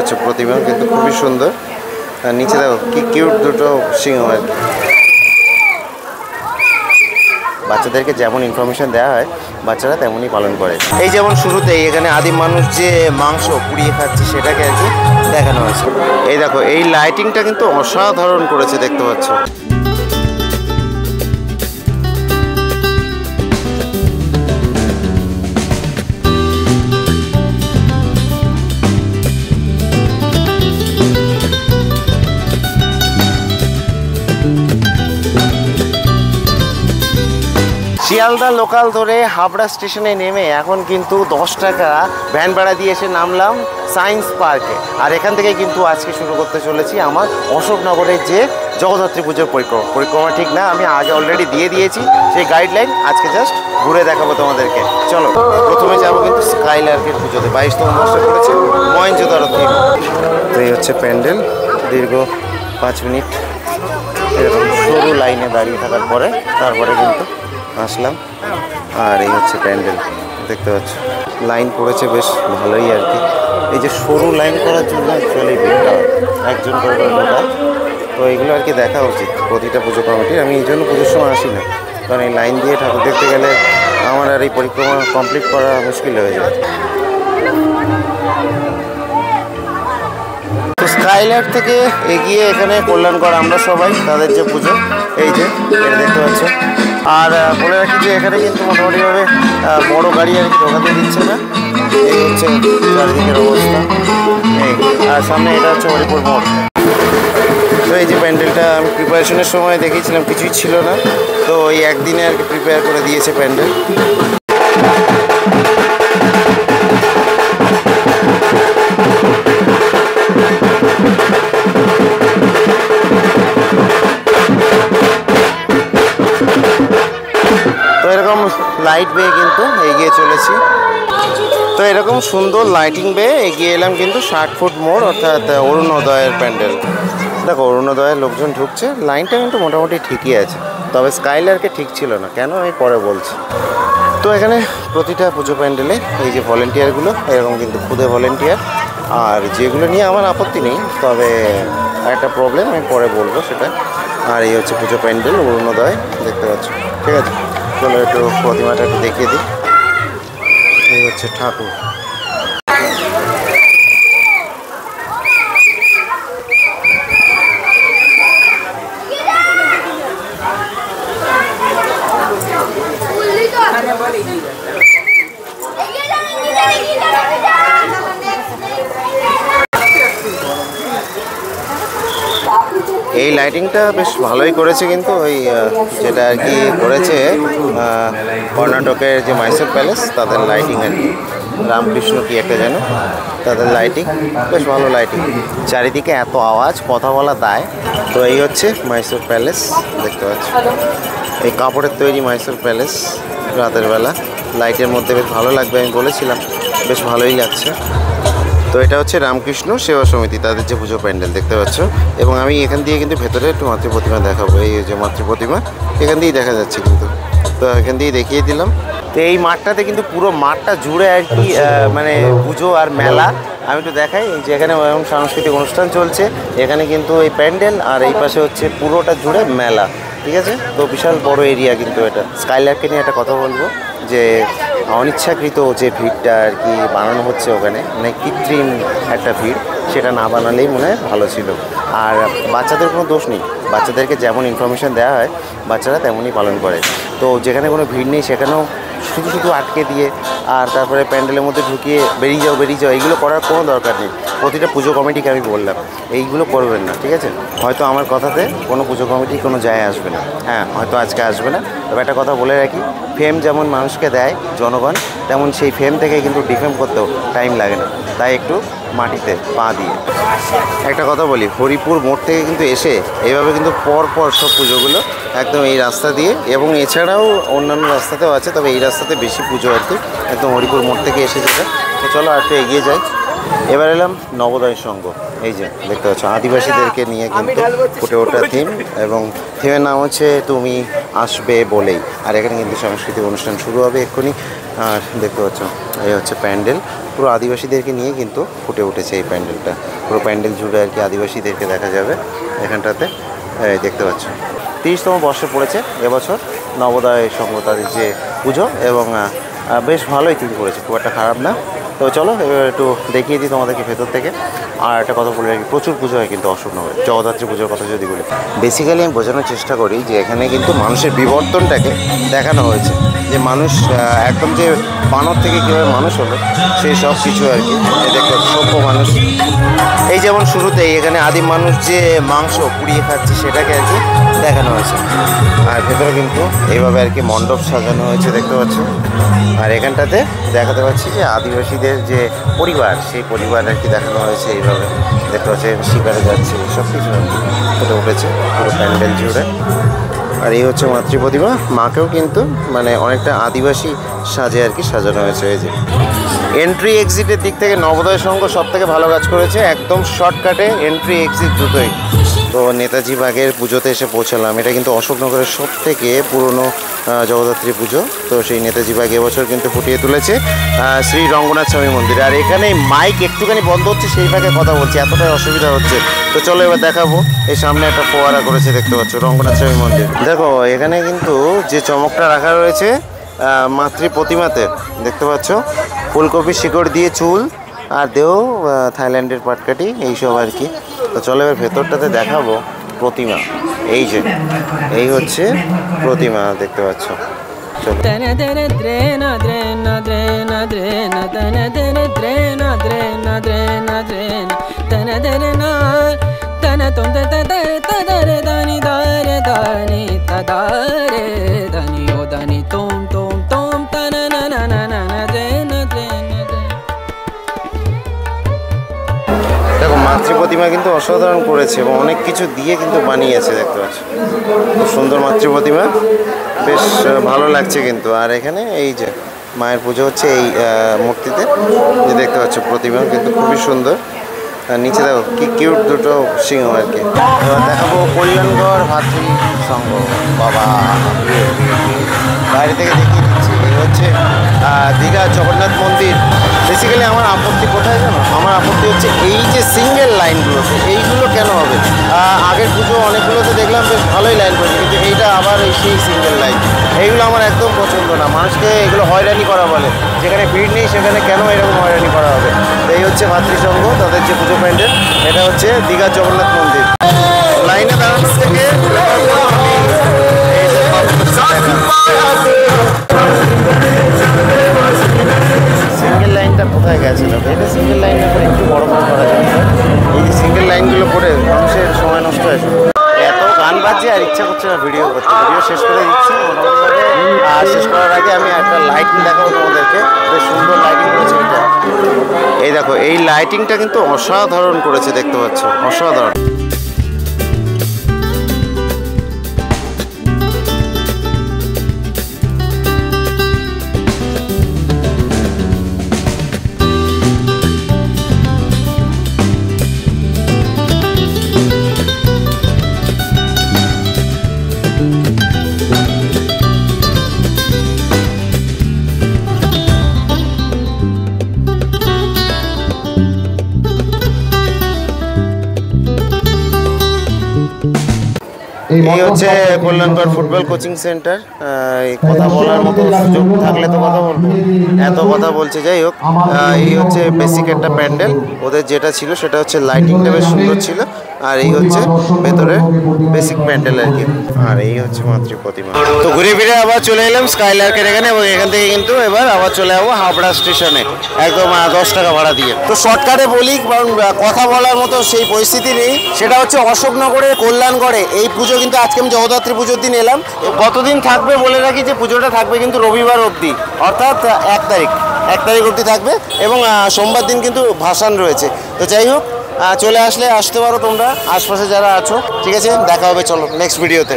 পাচ্ছ প্রতিমা কিন্তু খুবই সুন্দর। আর নিচে দেখো কি কিউট দুটো সিংহ আর কি। বাচ্চাদেরকে যেমন ইনফরমেশন দেওয়া হয় বাচ্চারা তেমনই পালন করে। এই যেমন শুরুতেই এখানে আদিম মানুষ যে মাংস পুড়িয়ে খাচ্ছে সেটাকে আর কি দেখানো হয়েছে। এই দেখো এই লাইটিংটা কিন্তু অসাধারণ করেছে, দেখতে পাচ্ছ। শিয়ালদা লোকাল ধরে হাবড়া স্টেশনে নেমে এখন কিন্তু 10 টাকা ভ্যান ভাড়া দিয়ে এসে নামলাম সায়েন্স পার্কে। আর এখান থেকে কিন্তু আজকে শুরু করতে চলেছি আমার অশোকনগরের যে জগদ্ধাত্রী পুজোর পরিক্রমা ঠিক না, আমি আগে অলরেডি দিয়ে দিয়েছি সেই গাইডলাইন, আজকে জাস্ট ঘুরে দেখাবো তোমাদেরকে। চলো প্রথমে যাবো কিন্তু স্কাইলার্কের পুজোতে। 22তম বর্ষে পড়েছে মহেঞ্জোদারো থিম। তো এই হচ্ছে প্যান্ডেল। দীর্ঘ 5 মিনিট এরকম সরু লাইনে দাঁড়িয়ে থাকার পরে তারপরে কিন্তু আসলাম। আর এই হচ্ছে প্যান্ডেল, দেখতে পাচ্ছ লাইন পড়েছে বেশ ভালোই আর কি। এই যে সরু লাইন করার জন্য অ্যাকচুয়ালি ভিড়টা একজন করে ঢোকা, তো এইগুলো আর কি দেখা উচিত প্রতিটা পুজো কমিটির। আমি এই জন্য পুজোর সময় আসি না, কারণ এই লাইন দিয়ে ঠাকুর দেখতে গেলে আমার আর এই পরিক্রমা কমপ্লিট করা মুশকিল হয়ে যায়। তো স্কাইলার্ক থেকে এগিয়ে এখানে কল্যাণগড় আমরা সবাই তাদের যে পুজো, এই যে এটা দেখতে পাচ্ছ। আর বলে রাখি যে এখানে কিন্তু মোটামুটিভাবে বড় গাড়ি আর কি ঢোকাতে দিচ্ছে না। এই হচ্ছে চারিদিকের অবস্থা। এই আর সামনে এটা হচ্ছে হরিপুর মোড়। তো এই যে প্যান্ডেলটা আমি প্রিপারেশনের সময় দেখেছিলাম কিছুই ছিল না, তো ওই একদিনে আর কি প্রিপেয়ার করে দিয়েছে প্যান্ডেল। লাইট বেয়ে কিন্তু এগিয়ে চলেছি। তো এরকম সুন্দর লাইটিং বেয়ে এগিয়ে এলাম কিন্তু 60 ফুট মোড়, অর্থাৎ অরুণোদয়ের প্যান্ডেল। দেখো অরুণোদয়ের লোকজন ঢুকছে, লাইনটা কিন্তু মোটামুটি ঠিকই আছে, তবে স্কাইলার্কে ঠিক ছিল না, কেন আমি পরে বলছি। তো এখানে প্রতিটা পুজো প্যান্ডেলে এই যে ভলেন্টিয়ারগুলো এরকম কিন্তু খুদে ভলেন্টিয়ার, আর যেগুলো নিয়ে আমার আপত্তি নেই, তবে একটা প্রবলেম আমি পরে বলবো সেটা। আর এই হচ্ছে পুজো প্যান্ডেল অরুণোদয়, দেখতে পাচ্ছ। ঠিক আছে, চলো একটু প্রতিমাটা একটু দেখিয়ে দিই। এই হচ্ছে ঠাকুর। এই লাইটিংটা বেশ ভালোই করেছে, কিন্তু ওই যেটা আর কি করেছে কর্ণাটকের যে মাইসোর প্যালেস তাদের লাইটিং আর কি, রামকৃষ্ণ কি একটা যেন তাদের লাইটিং, বেশ ভালো লাইটিং। চারিদিকে এত আওয়াজ, কথা বলা দায়। তো এই হচ্ছে মাইসোর প্যালেস, দেখতে পাচ্ছি। এই কাপড়ের তৈরি মাইসোর প্যালেস, রাতের বেলা লাইটের মধ্যে বেশ ভালো লাগবে, আমি বলেছিলাম, বেশ ভালোই লাগছে। তো এটা হচ্ছে রামকৃষ্ণ সেবা সমিতি তাদের যে পুজো প্যান্ডেল, দেখতে পাচ্ছ। এবং আমি এখান দিয়ে কিন্তু ভেতরে একটু মাতৃ প্রতিমা দেখাবো। এই যে মাতৃ প্রতিমা এখান দিয়েই দেখা যাচ্ছে কিন্তু, তো এখান দিয়ে দেখিয়ে দিলাম। তো এই মাঠটাতে কিন্তু পুরো মাঠটা জুড়ে আর কি মানে পুজো আর মেলা। আমি একটু দেখাই, এই যে এখানে সাংস্কৃতিক অনুষ্ঠান চলছে, এখানে কিন্তু এই প্যান্ডেল, আর এই পাশে হচ্ছে পুরোটা জুড়ে মেলা। ঠিক আছে, তো বিশাল বড় এরিয়া কিন্তু এটা। স্কাইলার্ককে নিয়ে একটা কথা বলবো, যে অনিচ্ছাকৃত যে ভিড়টা আর কি বানানো হচ্ছে ওখানে, মানে কৃত্রিম একটা ভিড়, সেটা না বানালেই মনে হয় ভালো ছিল। আর বাচ্চাদের কোনো দোষ নেই, বাচ্চাদেরকে যেমন ইনফরমেশান দেওয়া হয় বাচ্চারা তেমনই পালন করে। তো যেখানে কোনো ভিড় নেই সেখানেও শুধু শুধু আটকে দিয়ে আর তারপরে প্যান্ডেলের মধ্যে ঢুকিয়ে বেরিয়ে যাও, এইগুলো করার কোনো দরকার নেই। প্রতিটা পুজো কমিটিকে আমি বললাম এইগুলো করবেন না, ঠিক আছে। হয়তো আমার কথাতে কোনো পুজো কমিটি কোনো যায় আসবে না, হ্যাঁ হয়তো আজকে আসবে না, তবে একটা কথা বলে রাখি, ফেম যেমন মানুষকে দেয় জনগণ, তেমন সেই ফেম থেকে কিন্তু ডিফেম করতেও টাইম লাগে না, তাই একটু মাটিতে পা দিয়ে। একটা কথা বলি, হরিপুর মোড় থেকে কিন্তু এসে এইভাবে কিন্তু পর সব পুজোগুলো একদম এই রাস্তা দিয়ে, এবং এছাড়াও অন্যান্য রাস্তাতেও আছে, তবে এই রাস্তাতে বেশি পুজো আর কি, একদম হরিপুর মোড় থেকে এসে যেটা। তো চলো আর একটু এগিয়ে যাই। এবার এলাম নবোদয় সংঘ, এই যে দেখতে পাচ্ছ আদিবাসীদেরকে নিয়ে কিন্তু ফুটে ওঠা থিম, এবং থিমের নাম হচ্ছে তুমি আসবে বলেই। আর এখানে কিন্তু সাংস্কৃতিক অনুষ্ঠান শুরু হবে এক্ষুনি। আর দেখতে পাচ্ছ এই হচ্ছে প্যান্ডেল, পুরো আদিবাসীদেরকে নিয়ে কিন্তু ফুটে উঠেছে এই প্যান্ডেলটা। পুরো প্যান্ডেল জুড়ে আর কি আদিবাসীদেরকে দেখা যাবে এখানটাতে। দেখতে পাচ্ছ 30তম বর্ষে পড়েছে এবছর নবোদয় সংঘ তাদের যে পুজো, এবং বেশ ভালোই থিম করেছে, খুব একটা খারাপ না। তো চলো এবার একটু দেখিয়ে দিই তোমাদেরকে ভেতর থেকে। আর একটা কথা বলে রাখি, প্রচুর পুজো হয় কিন্তু অশোকনগরে। জগদ্ধাত্রী পুজোর কথা যদি বলি, বেসিক্যালি আমি বোঝানোর চেষ্টা করি যে এখানে কিন্তু মানুষের বিবর্তনটাকে দেখানো হয়েছে, যে মানুষ একদম যে বানর থেকে কীভাবে মানুষ হলো সেই সব কিছু আর কি। দেখো সভ্য মানুষ, এই যেমন শুরুতেই এখানে আদিম মানুষ যে মাংস পুড়িয়ে খাচ্ছে সেটাকে আর কি দেখানো হয়েছে। আর ভেতরে কিন্তু এইভাবে আর কি মণ্ডপ সাজানো হয়েছে দেখতে পাচ্ছ। আর এখানটাতে দেখাতে পাচ্ছি যে আদিবাসীদের যে পরিবার, সেই পরিবার আর কি দেখানো হয়েছে এইভাবে দেখতে পাচ্ছি। শিকারে যাচ্ছে, সব কিছু আর কি ফুটে উঠেছে পুরো প্যান্ডেল জুড়ে। আর এই হচ্ছে মাতৃ প্রতিমা, মাকেও কিন্তু মানে অনেকটা আদিবাসী সাজে আর কি সাজানো হয়েছে। এই যে এন্ট্রি এক্সিটের দিক থেকে নবোদয় সংঘ সব থেকে ভালো কাজ করেছে, একদম শর্টকাটে এন্ট্রি এক্সিট দুটোই। তো নেতাজি বাগের পুজোতে এসে পৌঁছালাম। এটা কিন্তু অশোকনগরের সব থেকে পুরনো জগদ্ধাত্রী পুজো। তো সেই নেতাজি বাগ এবছর কিন্তু ফুটিয়ে তুলেছে শ্রী রঙ্গনাথ স্বামী মন্দির। আর এখানে মাইক একটুখানি বন্ধ হচ্ছে, সেই ভাগে কথা বলছি, এতটাই অসুবিধা হচ্ছে। তো চলো এবার দেখাবো। এই সামনে একটা ফোয়ারা করেছে দেখতে পাচ্ছ, রঙ্গনাথ স্বামী মন্দির। দেখো এখানে কিন্তু যে চমকটা রাখা রয়েছে মাতৃ প্রতিমাতে দেখতে পাচ্ছ, ফুলকপি শিকড় দিয়ে চুল, আর দেও থাইল্যান্ডের পাটকাঠি, এইসব আর কি। তো চলো এবার ভেতরটাতে দেখাবো প্রতিমা। এই যে এই হচ্ছে প্রতিমা দেখতে পাচ্ছ। দেখো মাতৃ প্রতিমা কিন্তু অসাধারণ করেছে এবং অনেক কিছু দিয়ে কিন্তু বানিয়েছে দেখতে পাচ্ছ। খুব সুন্দর মাতৃ প্রতিমা, বেশ ভালো লাগছে কিন্তু। আর এখানে এই যে মায়ের পুজো হচ্ছে এই মূর্তিতে, যে দেখতে পাচ্ছ প্রতিমা কিন্তু খুবই সুন্দর। আর নিচে দেখো কি কিউট দুটো সিংহ আর কি। এবার দেখাবো কল্যাণগড় ভাতৃ সংঘ। বাবা বাইরে থেকে দেখিয়ে দিচ্ছি, এই হচ্ছে দীঘা জগন্নাথ মন্দির। বেসিক্যালি আমার আপত্তি কোথায় জানো? আমার আপত্তি হচ্ছে এই যে সিঙ্গেল লাইনগুলোতে, এইগুলো কেন হবে? আগের পুজো অনেকগুলোতে দেখলাম বেশ ভালোই লাইন করেছে, কিন্তু এইটা আবার এই সেই সিঙ্গেল লাইন, এইগুলো আমার একদম পছন্দ না। মানুষকে এগুলো হয়রানি করা বলে, যেখানে ভিড় নেই সেখানে কেন এরকম হয়রানি করা হবে? তো এই হচ্ছে ভাতৃসংঘ, তাদের যে পুজো প্যান্ডেল। এটা হচ্ছে দীঘা জগন্নাথ মন্দির। লাইনে দাঁড়ানো থেকে সিঙ্গেল লাইনটা কোথায় গেছিল? এটা সিঙ্গেল লাইনটা করে একটু বড় বড় করা যায়। এই যে সিঙ্গেল লাইনগুলো করে মানুষের সময় নষ্ট হয়েছে। এত গান বাজছে আর ইচ্ছা করছে না ভিডিও করতে। ভিডিও শেষ করে দিচ্ছি মোটামুটি। আর শেষ করার আগে আমি একটা লাইটিং দেখাবো তোমাদেরকে, বেশ সুন্দর লাইটিং করেছে এটা। এই দেখো এই লাইটিংটা কিন্তু অসাধারণ করেছে দেখতে পাচ্ছ, অসাধারণ। এই হচ্ছে কল্যাণগড় ফুটবল কোচিং সেন্টার। কথা বলার মতো সুযোগ থাকলে তো কথা বলবো, এত কথা বলছে। যাই হোক, এই হচ্ছে বেসিক একটা প্যান্ডেল। ওদের যেটা ছিল সেটা হচ্ছে লাইটিংটা বেশ সুন্দর ছিল। আর এই হচ্ছে ভেতরে বেসিক প্যান্ডেল আর কি। আর এই হচ্ছে মাতৃ প্রতিমা। তো ঘুরে ফিরে আবার চলে এলাম স্কাইলার্কের এখানে, এবং এখান থেকে কিন্তু এবার আবার চলে যাবো হাবড়া স্টেশনে, একদম 10 টাকা ভাড়া দিয়ে। তো শর্টকাটে বলি, কারণ কথা বলার মতো সেই পরিস্থিতি নেই। সেটা হচ্ছে অশোকনগরের কল্যাণগড়ে এই পুজো কিন্তু আজকে আমি জগদ্ধাত্রী পুজোর দিন এলাম। কতদিন থাকবে বলে রাখি, যে পুজোটা থাকবে কিন্তু রবিবার অবধি, অর্থাৎ 1 তারিখ অবধি থাকবে, এবং সোমবার দিন কিন্তু ভাসান রয়েছে। তো যাই হোক, চলে আসতে পারো তোমরা আশপাশে যারা আছো। ঠিক আছে, দেখা হবে, চলো নেক্সট ভিডিওতে।